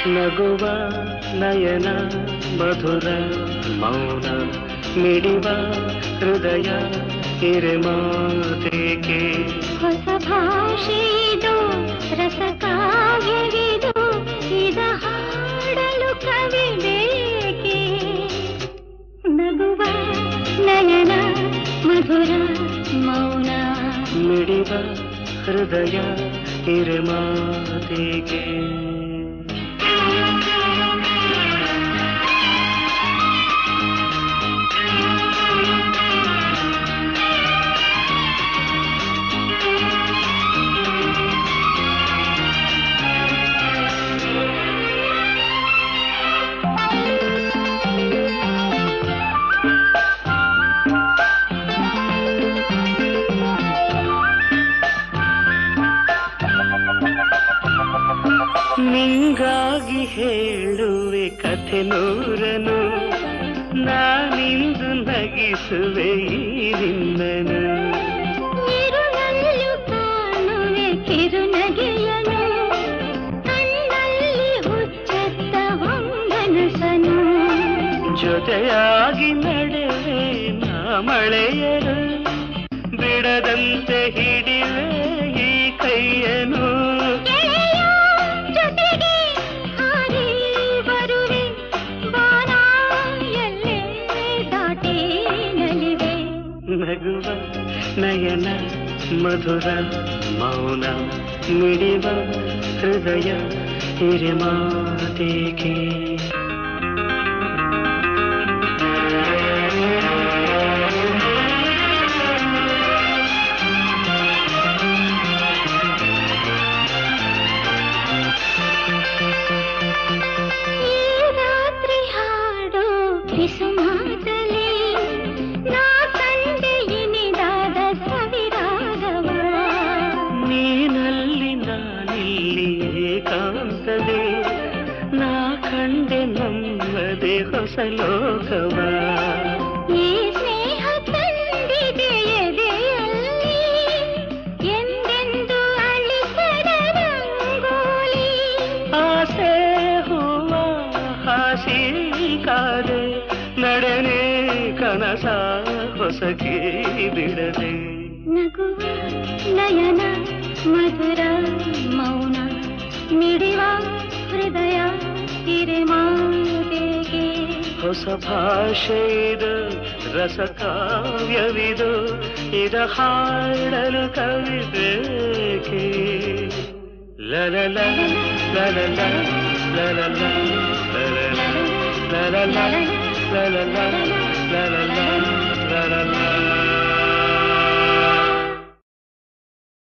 ನಗುವ ನಯನ ಮಧುರ ಮೌನ ಮಿಡಿವ ಹೃದಯ ಹಿರೆಮಾತೇಕೆ ಹೊಸ ಭಾಷೆಯಿದು ರಸಕಾವ್ಯವಿದು ಇದ ಹಾಡಲು ಕವಿ ಬೇಕೆ ನಗುವ ನಯನ ಮಧುರ ಮೌನ ಮಿಡಿವ ಹೃದಯ ಹಿರೆಮಾತೇಕೆ ನಿಂಗಾಗಿ ಹೇಳುವೆ ಕಥೆ ನೂರನು ನಾನಿಂದು ನಗಿಸುವೆ ಈ ನಿನ್ನನು ಇರುಳಲ್ಲೂ ಕಾಣುವೆ ಕಿರುನಗೆಯನು ಕಣ್ಣಲ್ಲಿ ಹುಚ್ಚೆತ್ತ ಹೊಂಗನಸನು ಜೊತೆಯಾಗಿ ನಡೆವೆ ನಾ ಮಳೆಯರು ಬಿಡದಂತೆ ಹಿಡಿವೆ ಈ ಕೈಯನು ನಗುವ ನಯನ ಮಧುರ ಮೌನ ಮಿಡಿವ ಹೃದಯ ಹಿರೆಮಾತೇಕೆ ಈ ರಾತ್ರಿ ಹಾಡು ಕಿಸುಮಾತಲಿ ಏಕಾಂತದೆ ನಾ ಕಂಡೆ ನಮ್ಮದೆ ಹೊಸ ಲೋಕವ ಈ ಸ್ನೇಹ ತಂದಿದೆ ಎದೆಯಲ್ಲಿ ಎಂದೆಂದು ಅಳಿಸದ ರಂಗೋಲಿ ಆಸೆ ಹೂವ ಹಾಸಿ ಕಾದೆ ನಡೆನೆ ಕನಸ ಹೊಸಕಿ ಬಿಡದೆ ನಗುವ ನಯನ ಮಧುರ ಮೌನ ಮಿಡಿವ ಹೃದಯ ಹಿರೆಮಾತೆಗೆ ಹೊಸ ಭಾಷೆಯಿದು ರಸಕಾವ್ಯವಿದು ಇದ ಹಾಡಲು ಕವಿ ಬೇಕೆ ಲಲಲ ಲಲಲ ಲಲಲ ಲಲಲ ಲಲಲ ಲಲಲ ಲಲಲ ಲಲಲ